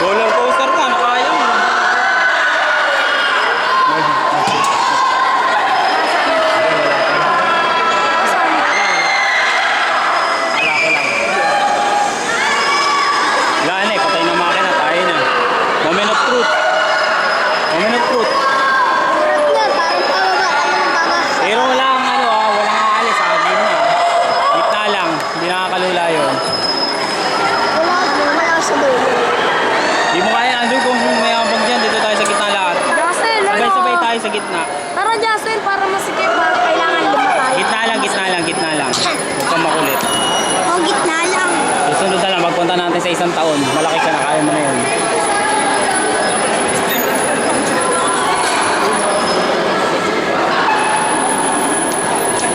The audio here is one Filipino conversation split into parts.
Roller coaster ka, nakaya mo. Sa gitna. Tara, Justin, para masikip, para kailangan lumatay. Gitna lang. Huwag kang makulit. Oh, gitna lang. Susunod na lang, magpunta natin sa isang taon. Malaki ka na, kaya mo na yun.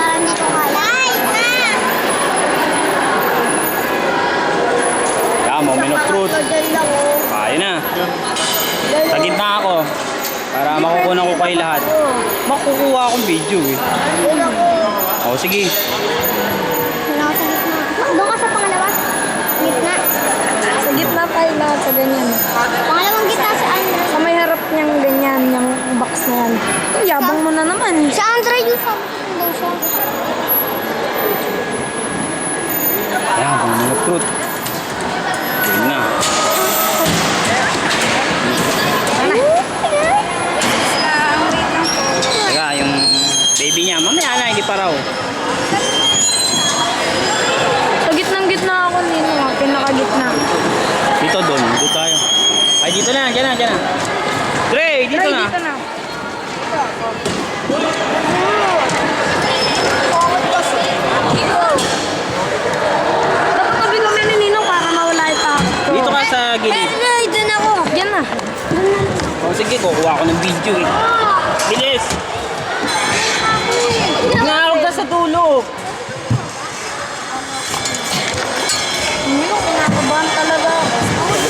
Parang dito kaya. Kaya mo, minute truth. Kaya na. Sa gitna ako. Para makukunan ko kayo lahat. Makukuha akong video eh. O sige. Doon ka sa pangalawa? Gitna. Sa gitna tayo lahat sa ganyan. Pangalawang gitna saan? Sa may harap niyang ganyan, yung box na yan. Ito, yabang mo na naman. Sa Andre yung sabi daw siya. Ayan, pang minute truth. Yun na. Teka, yung baby niya. Mamaya na, hindi pa raw. Sa gitnang-gitna ako nino, pinaka-gitna. Dito doon, dito tayo. Ay, dito na, dyan na. Dre, dito na. Dito na. Dapat tabi kami ni Ninong para mawala yung takot ko. Dito ka sa gilid. Doon ako. Yan na. O sige, kukuha ko ng video eh. Bilis! Huwag ka sa dulo. Ninong, kinakabahan talaga ako.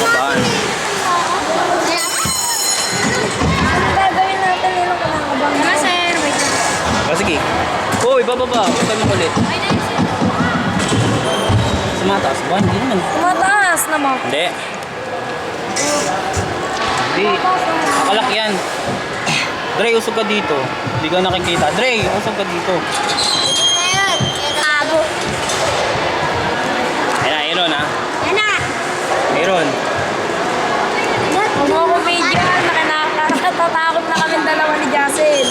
Saan? Ano gagawin natin, Ninong, kinakabahan? Mga sir, wait lang. O sige. Uy, bababa. Punta mo ulit. Sumataas ba? Hindi naman. Tumataas naman. Hindi. Hindi. Nakalak yan. Dre, usog ka dito. Hindi ka nakikita. Dre, usog ka dito. Ayun, abo. Ayan, Aaron ha. Yan na. Aaron. Kung ako video, nakatatakot na kami dalawa ni Jasin.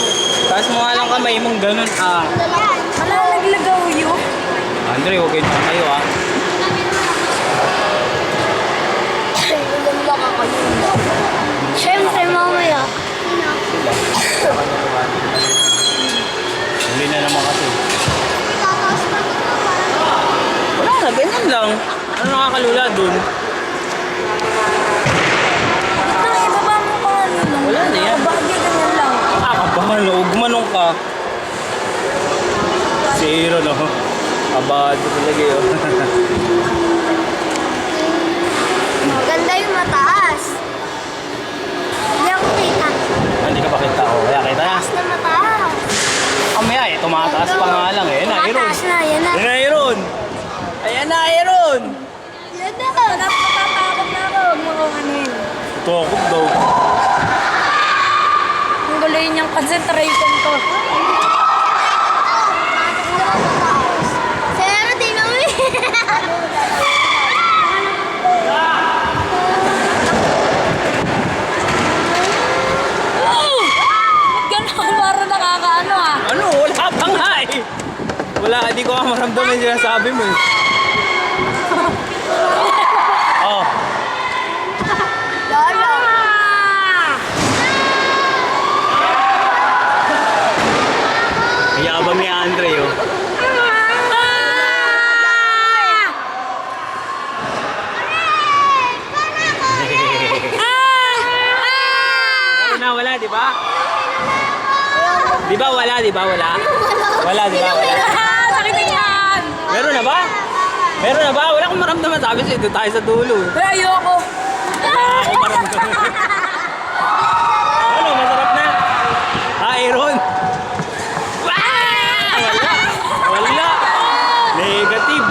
Taas mo nga lang kamay mong ganun ah. Wala, naglagaw yun. Andre, okay na kayo ah. Siyempre, mamaya. Huli na naman kasi. Tataas pa dito. Wala na, ganyan lang. Ano nakakalula dun? Ito, ibaba mo pa nga Ninong. Wala na yan. Bagay, ganyan lang. Kabahan, huwag manong ka. Si Aaron oh. Kabado talaga yun. Maganda yung mataas. Hindi ako kita. Hindi ka ba kita oh. Kaya kita na. Taas na mataas. Kamaya eh, tumataas pa nga lang eh. Ayan na, Aaron. Mataas na, yan na. Ayan na, Aaron. Ayan na, Aaron. Yan na. Natatakot na ako. Huwag mo kong ano yun. Tukok daw. Ang guloy niyang concentration ko. Sir, tingnan mo eh. Ganon, parang nakakaano ah. Ano? Wala pa nga eh. Wala, hindi ko maramdaman yung sinasabi mo eh. Oh. Lolo. Yabang ni Andre oh. Wala, di ba? Di ba wala, di ba wala? Wala, di ba wala? Sakitin yan! Meron na ba? Meron na ba? Wala akong maramdaman. Sabi sa'yo, doon tayo sa dulo. Ayoko! Wala akong maramdaman. Ano, masarap na? Ah, Aaron? Wala. Wala. Negative.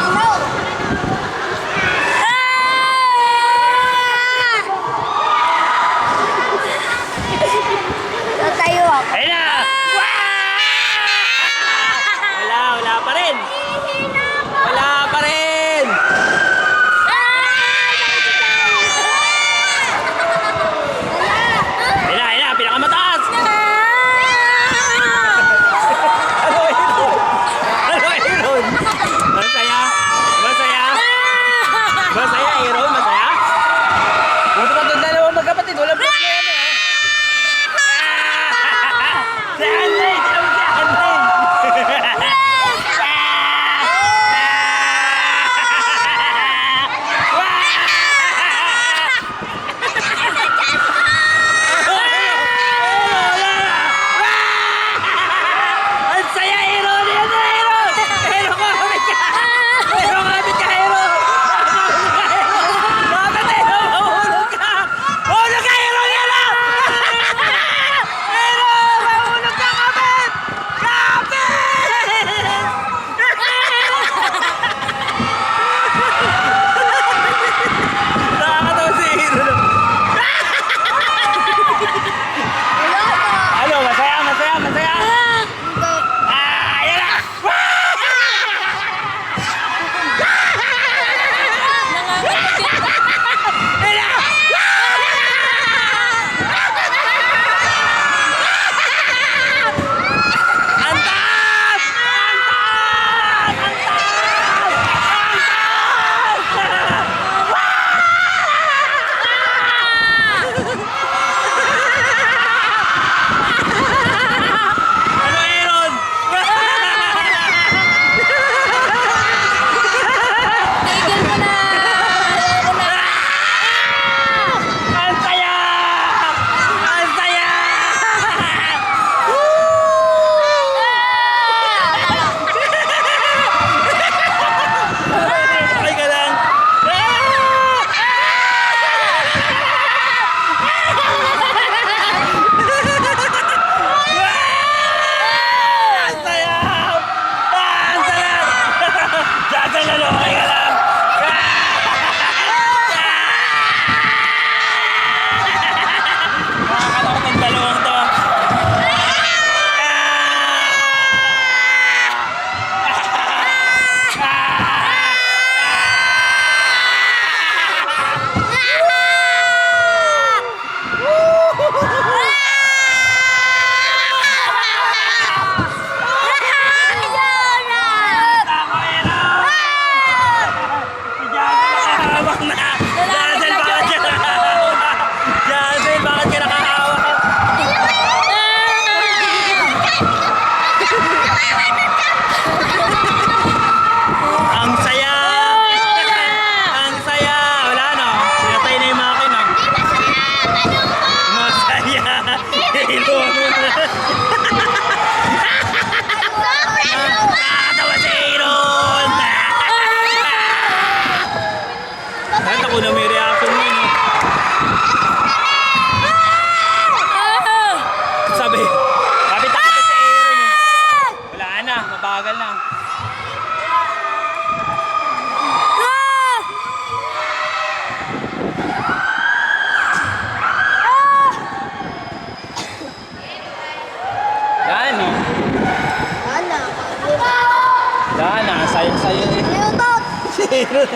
Aaron.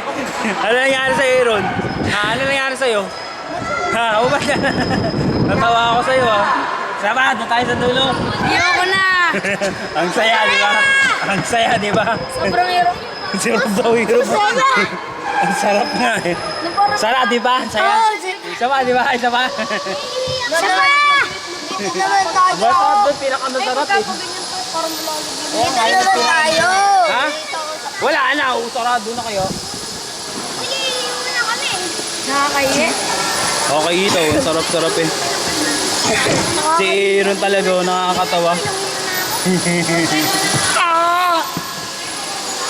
Ano nangyari sa'yo, Aaron? Ha? Ano nangyari sa'yo? Ha? O ba siya? Natawa ako sa'yo, ha? Sama, doon tayo sa dulo. Ayoko na. Ang saya, di ba? Ang saya, di ba? Sobrang hirap. Sarap daw, hirap. Ang sarap nga eh. Sarap, di ba? Saya. Isa pa, di ba? Isa pa. Sama! Dito naman tayo. Masarap doon, pinakamasarap eh. Dito naman tayo. Ha? Wala na, usarado na kayo. Sige, iiwan na kami. Nakakahiya. Okay ito, ang sarap-sarap eh. Si Aaron talaga, nakakatawa.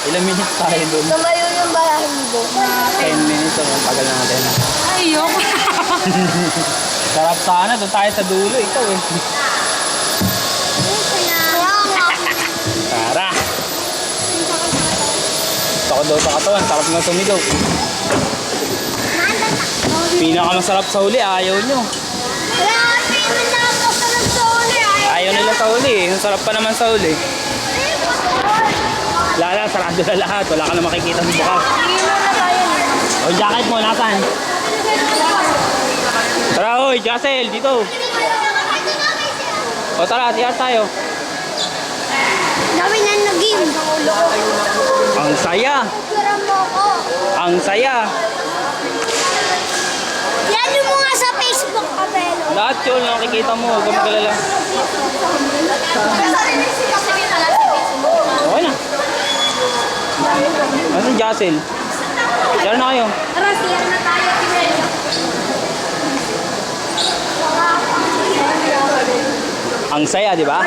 Ilang minutes tayo doon? Tumayo yung balahibo. 10 minutes, ang tagal natin. Ayoko. Sarap sana, doon tayo sa dulo, ikaw eh. Tara! Gusto ko daw sa katawan, sarap nga sumigaw. Pinakamasarap sa huli, ayaw nyo. Wala kasi naman nakapasarap sa uli. Ayaw nila sa huli eh, ang sarap pa naman sa huli. Lala, sarado na lahat, wala ka na makikita sa bukas. Iiwan na tayo. O, jacket mo, nasan? Tara, hoy, Jassel, dito. O, tara, tiyas tayo. Dami na nag-game. Ang saya, Picture mo ko. ang saya. Yan yung mga sa Facebook, Kapelo. Lahat yun, nakikita mo, huwag ka mag-alala. Okay na. Nasaan Jassel? Tara na kayo. Tara, siya na tayo. Ang saya, di ba?